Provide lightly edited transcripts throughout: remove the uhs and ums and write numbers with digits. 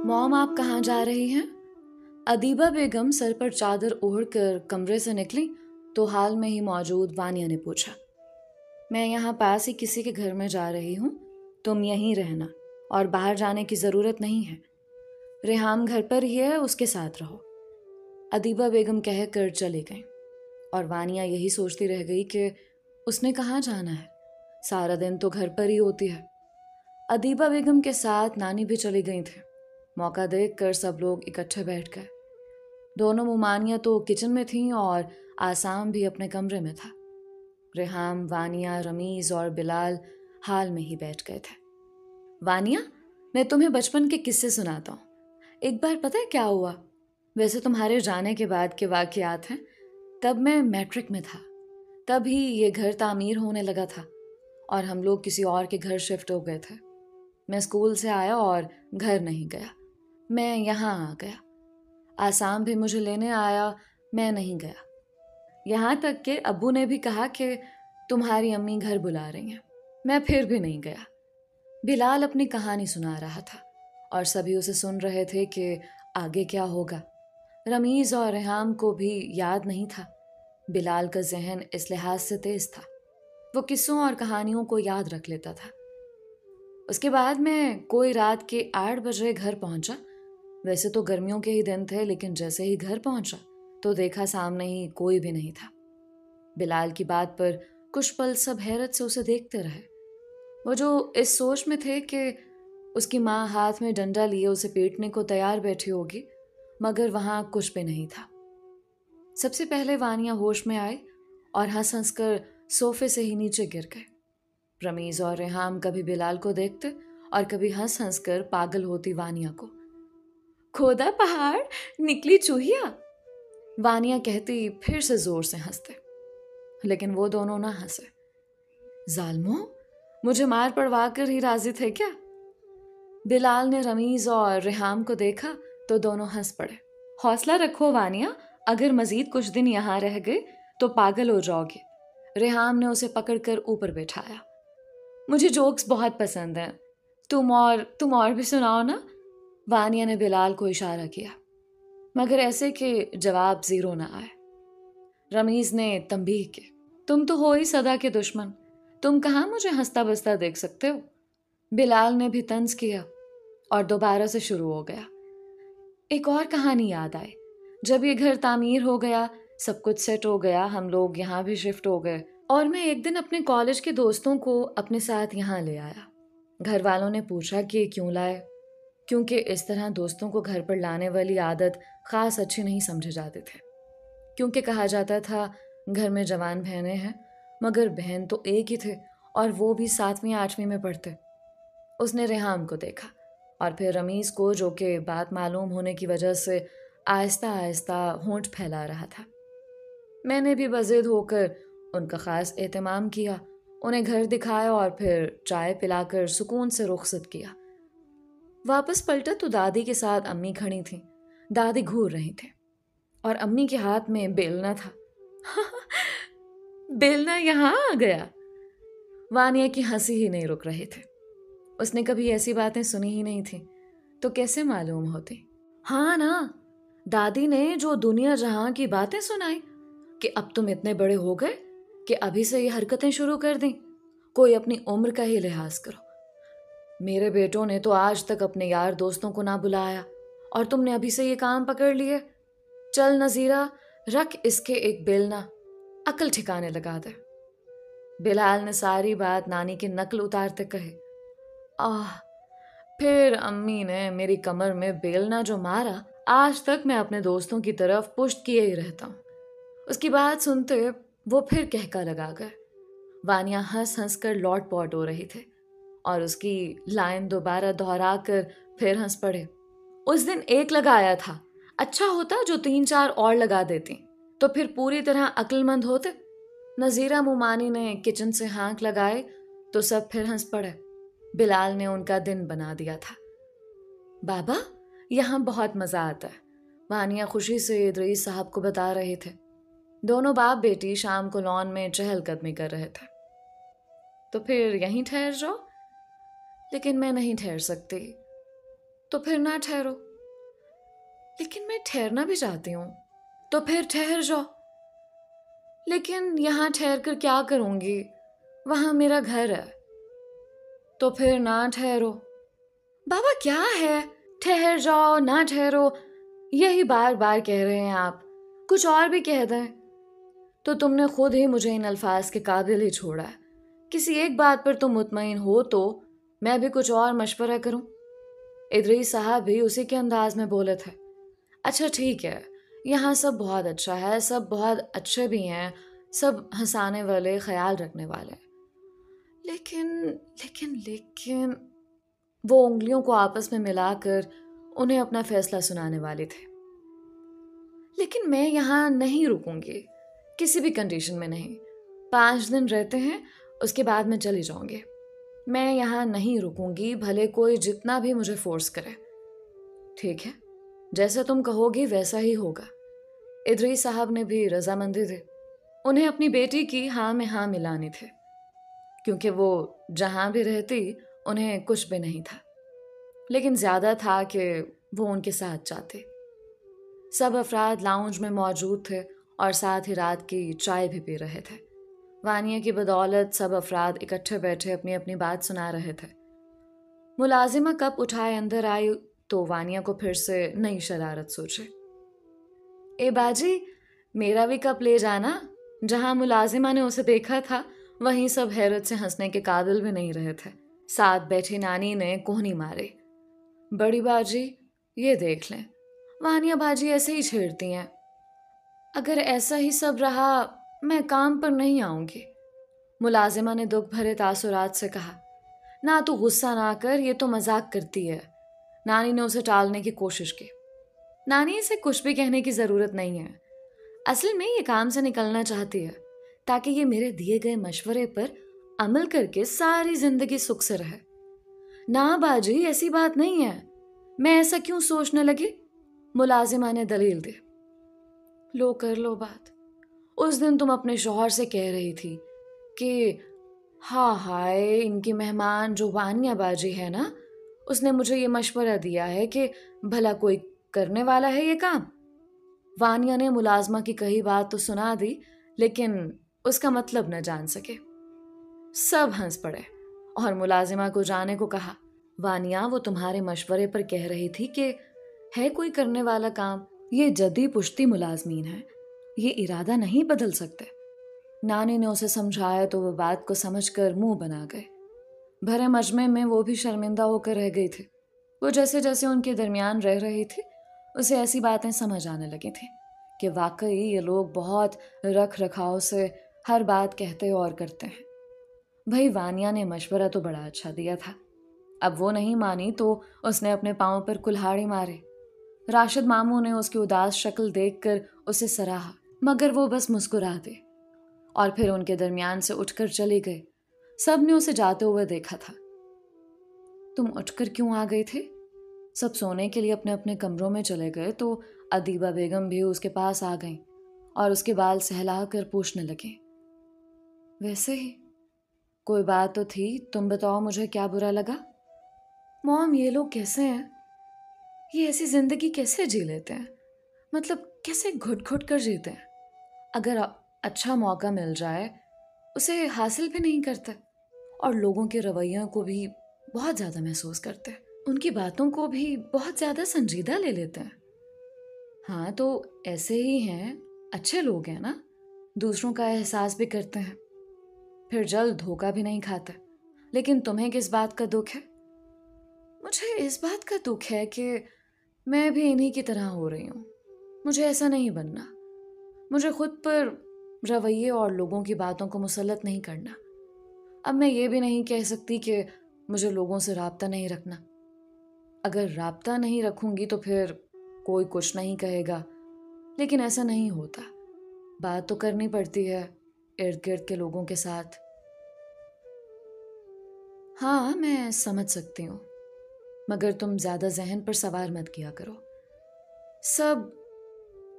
Mom, आप कहाँ जा रही हैं? अदीबा बेगम सर पर चादर ओढ़कर कमरे से निकली तो हाल में ही मौजूद वानिया ने पूछा। मैं यहाँ पास ही किसी के घर में जा रही हूँ, तुम यहीं रहना और बाहर जाने की ज़रूरत नहीं है। रेहाम घर पर ही है, उसके साथ रहो। अदीबा बेगम कहकर चले गईं और वानिया यही सोचती रह गई कि उसने कहाँ जाना है। सारा दिन तो घर पर ही होती है। अदीबा बेगम के साथ नानी भी चली गई थी। मौका देखकर सब लोग इकट्ठे बैठ गए। दोनों मुमानिया तो किचन में थीं और आसाम भी अपने कमरे में था। रेहाम, वानिया, रमीज और बिलाल हाल में ही बैठ गए थे। वानिया, मैं तुम्हें बचपन के किस्से सुनाता हूँ। एक बार पता है क्या हुआ? वैसे तुम्हारे जाने के बाद के वाकयात हैं। तब मैं मैट्रिक में था। तभी ये घर तामीर होने लगा था और हम लोग किसी और के घर शिफ्ट हो गए थे। मैं स्कूल से आया और घर नहीं गया। मैं यहाँ आ गया। आसाम भी मुझे लेने आया, मैं नहीं गया। यहाँ तक कि अब्बू ने भी कहा कि तुम्हारी अम्मी घर बुला रही हैं। मैं फिर भी नहीं गया। बिलाल अपनी कहानी सुना रहा था और सभी उसे सुन रहे थे कि आगे क्या होगा। रमीज और रेहाम को भी याद नहीं था। बिलाल का जहन इस लिहाज से तेज था, वो किस्सों और कहानियों को याद रख लेता था। उसके बाद मैं कोई रात के 8 बजे घर पहुंचा। वैसे तो गर्मियों के ही दिन थे, लेकिन जैसे ही घर पहुंचा तो देखा सामने ही कोई भी नहीं था। बिलाल की बात पर कुछ पल सब हैरत से उसे देखते रहे। वो जो इस सोच में थे कि उसकी माँ हाथ में डंडा लिए उसे पीटने को तैयार बैठी होगी, मगर वहां कुछ भी नहीं था। सबसे पहले वानिया होश में आई और हंस हंस कर सोफे से ही नीचे गिर गए। रमीज और रेहाम कभी बिलाल को देखते और कभी हंस हंस कर पागल होती वानिया को। खोदा पहाड़, निकली चूहिया, वानिया कहती फिर से जोर से हंसते, लेकिन वो दोनों ना हंसे। जालमो, मुझे मार पड़वा कर ही राजी थे क्या? बिलाल ने रमीज और रेहाम को देखा तो दोनों हंस पड़े। हौसला रखो वानिया, अगर मजीद कुछ दिन यहाँ रह गए तो पागल हो जाओगे। रेहाम ने उसे पकड़कर ऊपर बैठाया। मुझे जोक्स बहुत पसंद हैं, तुम और भी सुनाओ ना। वानिया ने बिलाल को इशारा किया, मगर ऐसे कि जवाब जीरो ना आए। रमीज ने तंबीह की, तुम तो हो ही सदा के दुश्मन, तुम कहाँ मुझे हंसता बसता देख सकते हो। बिलाल ने भी तंज किया और दोबारा से शुरू हो गया। एक और कहानी याद आई। जब ये घर तामीर हो गया, सब कुछ सेट हो गया, हम लोग यहाँ भी शिफ्ट हो गए और मैं एक दिन अपने कॉलेज के दोस्तों को अपने साथ यहाँ ले आया। घर वालों ने पूछा कि क्यों लाए, क्योंकि इस तरह दोस्तों को घर पर लाने वाली आदत खास अच्छी नहीं समझे जाते थे। क्योंकि कहा जाता था घर में जवान बहनें हैं, मगर बहन तो एक ही थे और वो भी 7वीं 8वीं में पढ़ते। उसने रेहाम को देखा और फिर रमीज को, जो कि बात मालूम होने की वजह से आहिस्ता आहिस्ता होंठ फैला रहा था। मैंने भी बज़िद होकर उनका ख़ास एहतमाम किया, उन्हें घर दिखाया और फिर चाय पिलाकर सुकून से रुखसत किया। वापस पलटा तो दादी के साथ अम्मी खड़ी थीं। दादी घूर रही थी और अम्मी के हाथ में बेलना था। बेलना यहाँ आ गया। वानिया की हंसी ही नहीं रुक रही थी। उसने कभी ऐसी बातें सुनी ही नहीं थी, तो कैसे मालूम होती। हाँ ना, दादी ने जो दुनिया जहां की बातें सुनाई कि अब तुम इतने बड़े हो गए कि अभी से ये हरकतें शुरू कर दी। कोई अपनी उम्र का ही लिहाज करो। मेरे बेटों ने तो आज तक अपने यार दोस्तों को ना बुलाया और तुमने अभी से ये काम पकड़ लिए। चल नजीरा, रख इसके एक बेलना, अकल ठिकाने लगा दे। बिलाल ने सारी बात नानी की नकल उतारते कहे। फिर अम्मी ने मेरी कमर में बेलना जो मारा, आज तक मैं अपने दोस्तों की तरफ पुश्त किए ही रहता हूँ। उसकी बात सुनते वो फिर कहका लगा गए। वानिया हंस हंस कर लौट पौट हो रही थी और उसकी लाइन दोबारा दोहरा कर फिर हंस पड़े। उस दिन एक लगाया था, अच्छा होता जो 3-4 और लगा देती तो फिर पूरी तरह अक्लमंद होते। नजीरा मुमानी ने किचन से हाँक लगाए तो सब फिर हंस पड़े। बिलाल ने उनका दिन बना दिया था। बाबा, यहाँ बहुत मजा आता है, वानिया खुशी से इदरीस साहब को बता रहे थे। दोनों बाप बेटी शाम को लॉन में चहलकदमी कर रहे थे। तो फिर यहीं ठहर जाओ। लेकिन मैं नहीं ठहर सकती, तो फिर ना ठहरो। लेकिन मैं ठहरना भी चाहती हूँ। तो फिर ठहर जाओ। लेकिन यहाँ ठहर कर क्या करूँगी? वहाँ मेरा घर है। तो फिर ना ठहरो। बाबा क्या है, ठहर जाओ ना ठहरो, यही बार बार कह रहे हैं आप। कुछ और भी कह दें। तो तुमने खुद ही मुझे इन अल्फाज के काबिल ही छोड़ा है। किसी एक बात पर तुम मुतमईन हो तो मैं भी कुछ और मशवरा करूं। इदरीस साहब भी उसी के अंदाज में बोले थे। अच्छा ठीक है, यहाँ सब बहुत अच्छा है, सब बहुत अच्छे भी हैं, सब हंसाने वाले, ख्याल रखने वाले। लेकिन लेकिन लेकिन वो उंगलियों को आपस में मिलाकर उन्हें अपना फैसला सुनाने वाले थे। लेकिन मैं यहाँ नहीं रुकूंगी, किसी भी कंडीशन में नहीं। 5 दिन रहते हैं, उसके बाद मैं चली जाऊंगी। मैं यहाँ नहीं रुकूंगी, भले कोई जितना भी मुझे फोर्स करे। ठीक है, जैसा तुम कहोगी वैसा ही होगा। इदरीस साहब ने भी रजामंदी दी। उन्हें अपनी बेटी की हाँ में हाँ मिलानी थी, क्योंकि वो जहाँ भी रहती उन्हें कुछ भी नहीं था, लेकिन ज्यादा था कि वो उनके साथ चाहते। सब अफराद लाउंज में मौजूद थे और साथ ही रात की चाय भी पी रहे थे। वानिया की बदौलत सब अफराद इकट्ठे बैठे अपनी अपनी बात सुना रहे थे। मुलाजिमा कप उठाए अंदर आई तो वानिया को फिर से नई शरारत सूझी। ए बाजी, मेरा भी कप ले जाना। जहां मुलाजिमा ने उसे देखा था वहीं सब हैरत से हंसने के काबिल भी नहीं रहे थे। साथ बैठी नानी ने कोहनी मारी। बड़ी बाजी, ये देख लें, वानिया बाजी ऐसे ही छेड़ती हैं। अगर ऐसा ही सब रहा मैं काम पर नहीं आऊंगी। मुलाजिमा ने दुख भरे तासुरात से कहा। ना तू गुस्सा ना कर, ये तो मजाक करती है। नानी ने उसे टालने की कोशिश की। नानी, इसे कुछ भी कहने की जरूरत नहीं है। असल में ये काम से निकलना चाहती है ताकि ये मेरे दिए गए मशवरे पर अमल करके सारी जिंदगी सुख से रहे। ना बाजी, ऐसी बात नहीं है। मैं ऐसा क्यों सोचने लगी? मुलाजिमा ने दलील दी। लो कर लो बात। उस दिन तुम अपने शौहर से कह रही थी कि हाँ हाय, इनकी मेहमान जो वानिया बाजी है ना, उसने मुझे ये मशवरा दिया है कि भला कोई करने वाला है ये काम। वानिया ने मुलाजमा की कही बात तो सुना दी, लेकिन उसका मतलब न जान सके। सब हंस पड़े और मुलाजिमा को जाने को कहा। वानिया, वो तुम्हारे मशवरे पर कह रही थी कि है कोई करने वाला काम। ये जदी पुश्ती मुलाजमीन है, ये इरादा नहीं बदल सकते। नानी ने उसे समझाया तो वो बात को समझकर मुंह बना गए। भरे मजमे में वो भी शर्मिंदा होकर रह गई थी। वो जैसे जैसे उनके दरमियान रह रही थी उसे ऐसी बातें समझ आने लगी थी कि वाकई ये लोग बहुत रख रखाव से हर बात कहते और करते हैं। भाई वानिया ने मशवरा तो बड़ा अच्छा दिया था, अब वो नहीं मानी तो उसने अपने पाँव पर कुल्हाड़ी मारी। राशिद मामू ने उसकी उदास शक्ल देखकर उसे सराहा, मगर वो बस मुस्कुरा दे और फिर उनके दरमियान से उठकर चले गए। सब ने उसे जाते हुए देखा था। तुम उठकर क्यों आ गए थे? सब सोने के लिए अपने अपने कमरों में चले गए तो अदीबा बेगम भी उसके पास आ गईं और उसके बाल सहला कर पूछने लगे। वैसे ही कोई बात तो थी, तुम बताओ मुझे क्या बुरा लगा? मॉम, ये लोग कैसे हैं? ये ऐसी जिंदगी कैसे जी लेते हैं? मतलब कैसे घुट घुट कर जीते हैं? अगर अच्छा मौका मिल जाए उसे हासिल भी नहीं करते और लोगों के रवैयों को भी बहुत ज़्यादा महसूस करते हैं, उनकी बातों को भी बहुत ज़्यादा संजीदा ले लेते हैं। हाँ तो ऐसे ही हैं, अच्छे लोग हैं ना, दूसरों का एहसास भी करते हैं, फिर जल्द धोखा भी नहीं खाते। लेकिन तुम्हें किस बात का दुख है? मुझे इस बात का दुख है कि मैं भी इन्हीं की तरह हो रही हूँ। मुझे ऐसा नहीं बनना। मुझे खुद पर रवैये और लोगों की बातों को मुसल्लत नहीं करना। अब मैं ये भी नहीं कह सकती कि मुझे लोगों से राब्ता नहीं रखना। अगर राब्ता नहीं रखूंगी तो फिर कोई कुछ नहीं कहेगा, लेकिन ऐसा नहीं होता। बात तो करनी पड़ती है इर्द गिर्द के लोगों के साथ। हाँ मैं समझ सकती हूँ, मगर तुम ज्यादा जहन पर सवार मत किया करो। सब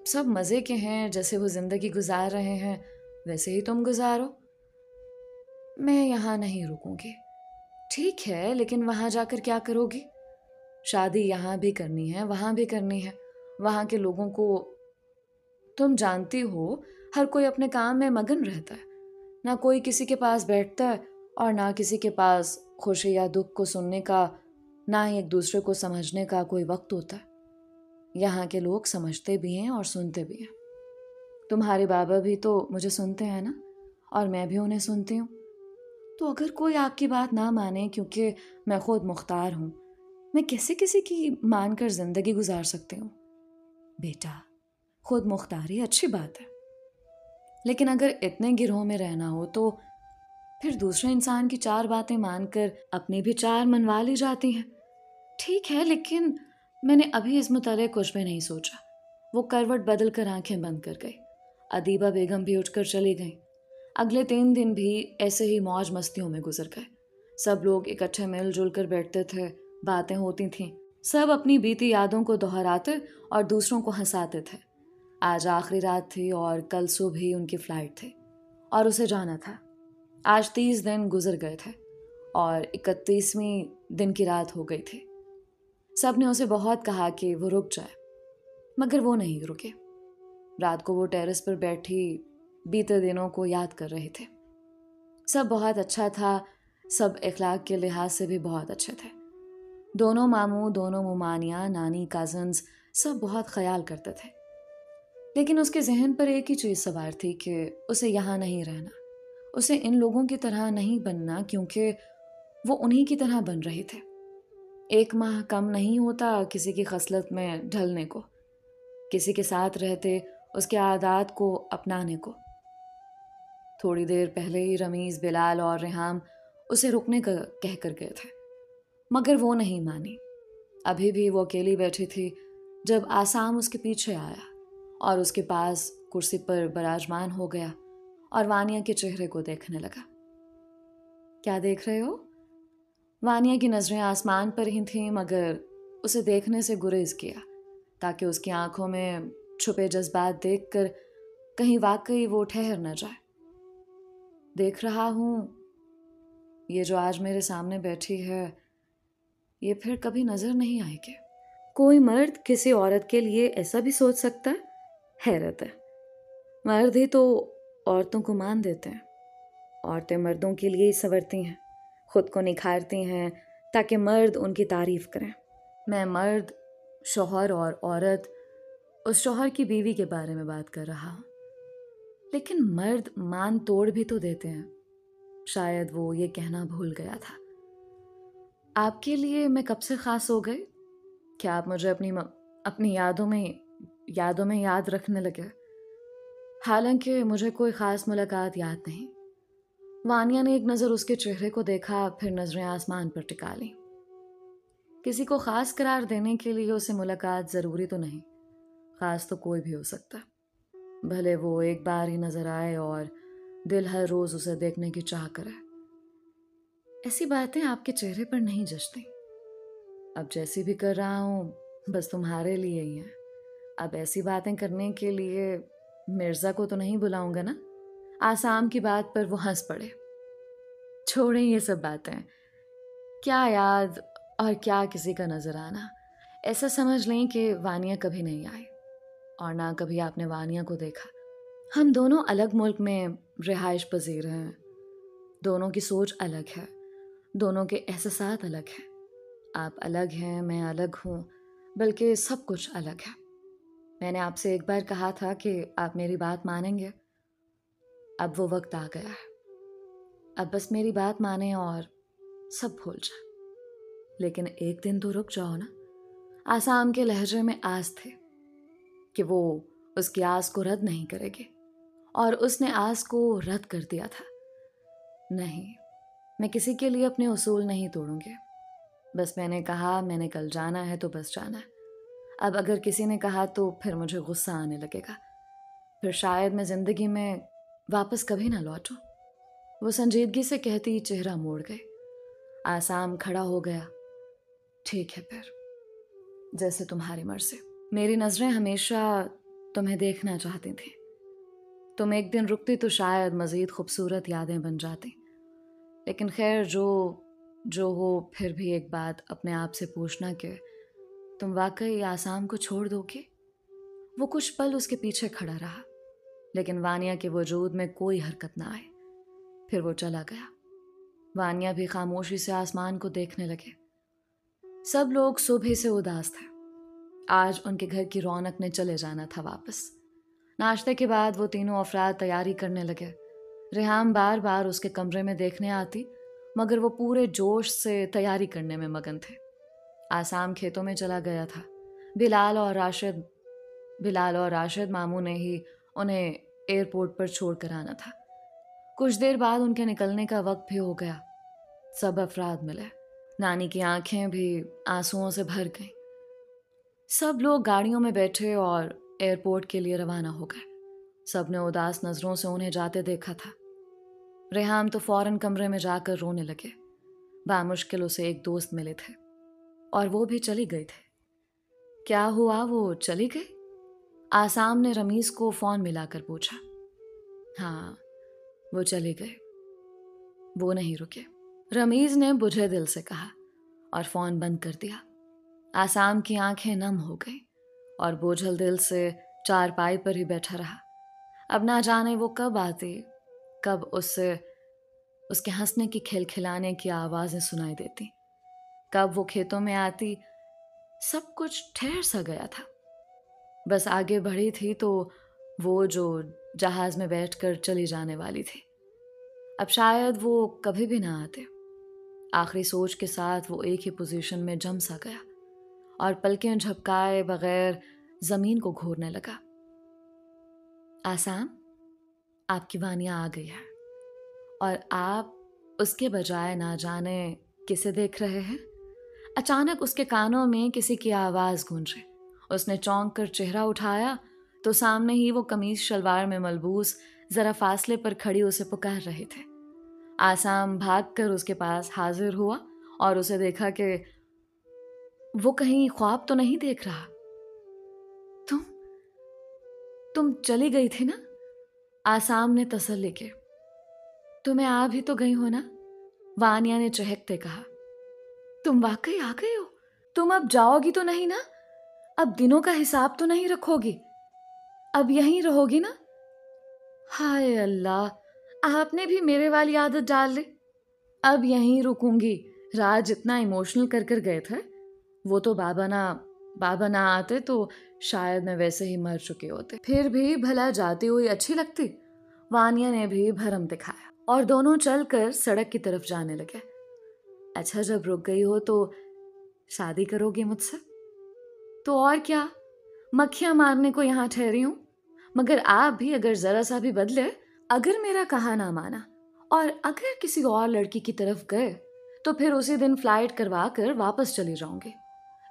सब मजे के हैं, जैसे वो जिंदगी गुजार रहे हैं वैसे ही तुम गुजारो। मैं यहाँ नहीं रुकूंगी। ठीक है, लेकिन वहां जाकर क्या करोगी? शादी यहाँ भी करनी है, वहाँ भी करनी है। वहाँ के लोगों को तुम जानती हो, हर कोई अपने काम में मगन रहता है। ना कोई किसी के पास बैठता है और ना किसी के पास खुशी या दुख को सुनने का, ना ही एक दूसरे को समझने का कोई वक्त होता है। यहाँ के लोग समझते भी हैं और सुनते भी हैं। तुम्हारे बाबा भी तो मुझे सुनते हैं ना, और मैं भी उन्हें सुनती हूँ। तो अगर कोई आपकी बात ना माने क्योंकि मैं खुद मुख्तार हूँ, मैं कैसे किसी की मानकर जिंदगी गुजार सकती हूँ? बेटा, खुद मुख्तारी अच्छी बात है, लेकिन अगर इतने गिरोह में रहना हो तो फिर दूसरे इंसान की चार बातें मानकर अपनी भी चार मनवा ली जाती हैं। ठीक है, लेकिन मैंने अभी इस मुताले कुछ भी नहीं सोचा। वो करवट बदल कर आंखें बंद कर गई। अदीबा बेगम भी उठकर चली गई। अगले 3 दिन भी ऐसे ही मौज मस्तियों में गुजर गए। सब लोग इकट्ठे मिलजुल कर बैठते थे, बातें होती थीं। सब अपनी बीती यादों को दोहराते और दूसरों को हंसाते थे। आज आखिरी रात थी और कल सुबह ही उनकी फ्लाइट थी और उसे जाना था। आज 30 दिन गुजर गए थे और 31वीं दिन की रात हो गई थी। सब ने उसे बहुत कहा कि वो रुक जाए, मगर वो नहीं रुके। रात को वो टेरेस पर बैठी बीते दिनों को याद कर रहे थे। सब बहुत अच्छा था, सब इखलाक के लिहाज से भी बहुत अच्छे थे। दोनों मामू, दोनों मुमानियाँ, नानी, कज़न्स सब बहुत ख्याल करते थे। लेकिन उसके जहन पर एक ही चीज़ सवार थी कि उसे यहाँ नहीं रहना, उसे इन लोगों की तरह नहीं बनना, क्योंकि वो उन्हीं की तरह बन रहे थे। 1 माह कम नहीं होता किसी की खसलत में ढलने को, किसी के साथ रहते उसके आदात को अपनाने को। थोड़ी देर पहले ही रमीज़, बिलाल और रेहाम उसे रुकने का कह कर गए थे, मगर वो नहीं मानी। अभी भी वो अकेली बैठी थी जब आसाम उसके पीछे आया और उसके पास कुर्सी पर बराजमान हो गया और वानिया के चेहरे को देखने लगा। क्या देख रहे हो? वानिया की नजरें आसमान पर ही थीं, मगर उसे देखने से गुरेज किया ताकि उसकी आंखों में छुपे जज्बात देखकर कहीं वाकई वो ठहर न जाए। देख रहा हूं, ये जो आज मेरे सामने बैठी है, ये फिर कभी नजर नहीं आएगी। कोई मर्द किसी औरत के लिए ऐसा भी सोच सकता है? हैरत है। मर्द ही तो औरतों को मान देते हैं। औरतें मर्दों के लिए ही संवरती हैं, खुद को निखारती हैं ताकि मर्द उनकी तारीफ करें। मैं मर्द, शौहर और औरत, उस शौहर की बीवी के बारे में बात कर रहा हूँ। लेकिन मर्द मान तोड़ भी तो देते हैं। शायद वो ये कहना भूल गया था। आपके लिए मैं कब से खास हो गई? क्या आप मुझे अपनी यादों में याद रखने लगे? हालांकि मुझे कोई खास मुलाकात याद नहीं। वानिया ने एक नज़र उसके चेहरे को देखा, फिर नजरें आसमान पर टिका ली। किसी को खास करार देने के लिए उसे मुलाकात ज़रूरी तो नहीं, खास तो कोई भी हो सकता, भले वो एक बार ही नजर आए और दिल हर रोज उसे देखने की चाह करे। ऐसी बातें आपके चेहरे पर नहीं जचती। अब जैसी भी कर रहा हूं बस तुम्हारे लिए ही है। अब ऐसी बातें करने के लिए मिर्जा को तो नहीं बुलाऊंगा ना। आसाम की बात पर वो हंस पड़े। छोड़ें ये सब बातें, क्या याद और क्या किसी का नजर आना। ऐसा समझ लें कि वानिया कभी नहीं आई और ना कभी आपने वानिया को देखा। हम दोनों अलग मुल्क में रिहाइश पजीर हैं, दोनों की सोच अलग है, दोनों के एहसासात अलग हैं। आप अलग हैं, मैं अलग हूँ, बल्कि सब कुछ अलग है। मैंने आपसे एक बार कहा था कि आप मेरी बात मानेंगे। अब वो वक्त आ गया है। अब बस मेरी बात माने और सब भूल जाए। लेकिन एक दिन तो रुक जाओ ना। आसाम के लहजे में आस थे कि वो उसकी आस को रद्द नहीं करेगी, और उसने आस को रद्द कर दिया था। नहीं, मैं किसी के लिए अपने उसूल नहीं तोड़ूंगी। बस मैंने कहा, मैंने कल जाना है तो बस जाना है। अब अगर किसी ने कहा तो फिर मुझे गुस्सा आने लगेगा, फिर शायद मैं जिंदगी में वापस कभी ना लौटूं। वो संजीदगी से कहती चेहरा मोड़ गए। आसाम खड़ा हो गया। ठीक है फिर, जैसे तुम्हारी मर्जी। मेरी नजरें हमेशा तुम्हें देखना चाहती थी। तुम एक दिन रुकती तो शायद मजीद खूबसूरत यादें बन जाती। लेकिन खैर, जो हो, फिर भी एक बात अपने आप से पूछना कि तुम वाकई आसाम को छोड़ दोगे? वो कुछ पल उसके पीछे खड़ा रहा, लेकिन वानिया के वजूद में कोई हरकत ना आई। फिर वो चला गया। वानिया भी खामोशी से आसमान को देखने लगे। सब लोग सुबह से उदास थे। आज उनके घर की रौनक ने चले जाना था वापस। नाश्ते के बाद वो तीनों अफराद तैयारी करने लगे। रेहाम बार बार उसके कमरे में देखने आती, मगर वो पूरे जोश से तैयारी करने में मगन थे। आसाम खेतों में चला गया था। बिलाल और राशिद मामू ने ही उन्हें एयरपोर्ट पर छोड़ कर आना था। कुछ देर बाद उनके निकलने का वक्त भी हो गया। सब अफराद मिले। नानी की आंखें भी आंसुओं से भर गईं। सब लोग गाड़ियों में बैठे और एयरपोर्ट के लिए रवाना हो गए। सब ने उदास नजरों से उन्हें जाते देखा था। रेहाम तो फौरन कमरे में जाकर रोने लगे। बामुश्किल उसे एक दोस्त मिले थे और वो भी चली गई थे। क्या हुआ, वो चली गई? आसाम ने रमीज को फोन मिलाकर पूछा। हाँ, वो चले गए, वो नहीं रुके, रमीज ने बुझे दिल से कहा और फोन बंद कर दिया। आसाम की आंखें नम हो गई और बोझल दिल से चारपाई पर ही बैठा रहा। अब ना जाने वो कब आती, कब उसके हंसने की खिलखिलाने की आवाजें सुनाई देती, कब वो खेतों में आती। सब कुछ ठहर सा गया था। बस आगे बढ़ी थी तो वो जो जहाज में बैठकर चली जाने वाली थी, अब शायद वो कभी भी ना आते। आखिरी सोच के साथ वो एक ही पोजीशन में जम सा गया और पलकें झपकाए बगैर जमीन को घूरने लगा। आसाम, आपकी वानिया आ गई है और आप उसके बजाय ना जाने किसे देख रहे हैं। अचानक उसके कानों में किसी की आवाज गूंजी। उसने चौंक कर चेहरा उठाया तो सामने ही वो कमीज शलवार में मलबूस जरा फासले पर खड़ी उसे पुकार रहे थे। आसाम भागकर उसके पास हाजिर हुआ और उसे देखा कि वो कहीं ख्वाब तो नहीं देख रहा। तुम चली गई थी ना? आसाम ने तसल्ली की। तुम्हें आ भी तो गई हो ना? वानिया ने चहकते कहा। तुम वाकई आ गई हो? तुम अब जाओगी तो नहीं ना? अब दिनों का हिसाब तो नहीं रखोगी? अब यहीं रहोगी ना? हाय अल्लाह, आपने भी मेरे वाली आदत डाल ली। अब यहीं रुकूंगी। राज इतना इमोशनल कर गए थे। वो तो बाबा ना आते तो शायद मैं वैसे ही मर चुके होते। फिर भी भला जाती हुई अच्छी लगती। वानिया ने भी भरम दिखाया और दोनों चलकर सड़क की तरफ जाने लगे। अच्छा, जब रुक गई हो तो शादी करोगी मुझसे? तो और क्या, मक्खियां मारने को यहाँ ठहरी हूं। मगर आप भी अगर जरा सा भी बदले, अगर मेरा कहा ना माना और अगर किसी और लड़की की तरफ गए तो फिर उसी दिन फ्लाइट करवा कर वापस चली जाऊंगी।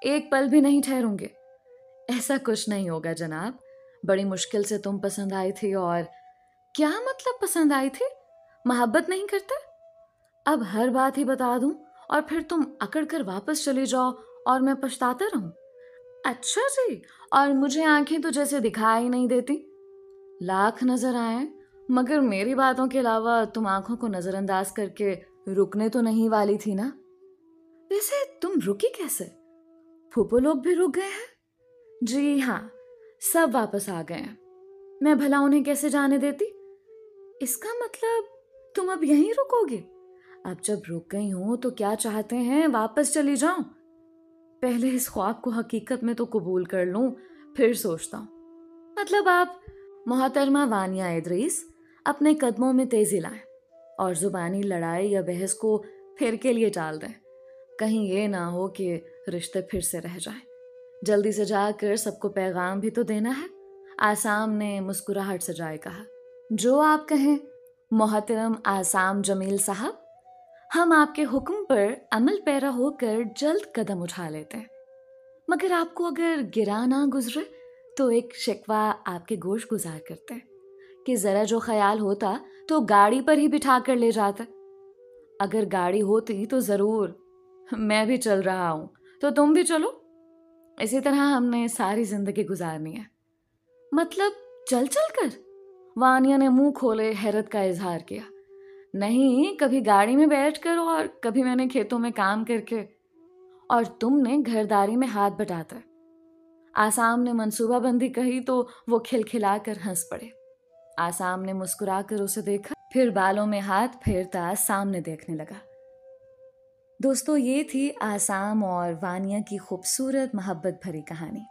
एक पल भी नहीं ठहरूंगी। ऐसा कुछ नहीं होगा जनाब। बड़ी मुश्किल से तुम पसंद आई थी। और क्या मतलब पसंद आई थी? मोहब्बत नहीं करते? अब हर बात ही बता दूं और फिर तुम अकड़ कर वापस चली जाओ और मैं पछताता रहूं? अच्छा जी, और मुझे आंखें तो जैसे दिखाई नहीं देती। लाख नजर आए, मगर मेरी बातों के अलावा तुम आंखों को नजरअंदाज करके रुकने तो नहीं वाली थी ना? वैसे तुम रुकी कैसे? फूफो लोग भी रुक गए हैं? जी हाँ, सब वापस आ गए हैं। मैं भला उन्हें कैसे जाने देती? इसका मतलब तुम अब यहीं रुकोगे? अब जब रुक गई हूं तो क्या चाहते हैं, वापस चली जाऊं? पहले इस ख्वाब को हकीकत में तो कबूल कर लूं, फिर सोचता हूं। मतलब आप मोहतरमा वानिया इदरीस अपने कदमों में तेजी लाएं और जुबानी लड़ाई या बहस को फिर के लिए टाल दें। कहीं ये ना हो कि रिश्ते फिर से रह जाएं। जल्दी से जाकर सबको पैगाम भी तो देना है। आसाम ने मुस्कुराहट सजाए कहा। जो आप कहें मोहतरम आसाम जमील साहब, हम आपके हुक्म पर अमल पैरा होकर जल्द कदम उठा लेते हैं। मगर आपको अगर गिरा ना गुजरे तो एक शिकवा आपके गोश गुजार करते हैं कि जरा जो ख्याल होता तो गाड़ी पर ही बिठा कर ले जाता। अगर गाड़ी होती तो जरूर। मैं भी चल रहा हूं तो तुम भी चलो। इसी तरह हमने सारी जिंदगी गुजारनी है। मतलब चल चल कर? वानिया ने मुंह खोले हैरत का इजहार किया। नहीं, कभी गाड़ी में बैठकर और कभी मैंने खेतों में काम करके। और तुमने घरदारी में हाथ बटाता। आसाम ने मंसूबाबंदी कही तो वो खिलखिलाकर हंस पड़े। आसाम ने मुस्कुराकर उसे देखा, फिर बालों में हाथ फेरता सामने देखने लगा। दोस्तों, ये थी आसाम और वानिया की खूबसूरत मोहब्बत भरी कहानी।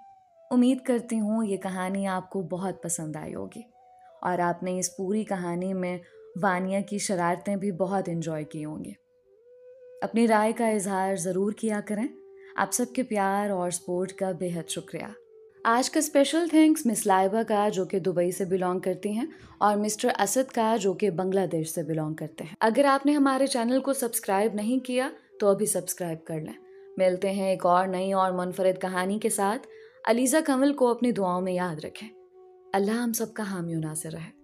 उम्मीद करती हूँ ये कहानी आपको बहुत पसंद आई होगी और आपने इस पूरी कहानी में वानिया की शरारतें भी बहुत एंजॉय की होंगी। अपनी राय का इजहार ज़रूर किया करें। आप सबके प्यार और सपोर्ट का बेहद शुक्रिया। आज का स्पेशल थैंक्स मिस लाइबा का, जो कि दुबई से बिलोंग करती हैं, और मिस्टर असद का, जो कि बांग्लादेश से बिलोंग करते हैं। अगर आपने हमारे चैनल को सब्सक्राइब नहीं किया तो अभी सब्सक्राइब कर लें। मिलते हैं एक और नई और मुनफरिद कहानी के साथ। अलीज़ा कंवल को अपनी दुआओं में याद रखें। अल्लाह हम सबका हामी नासिर रहे।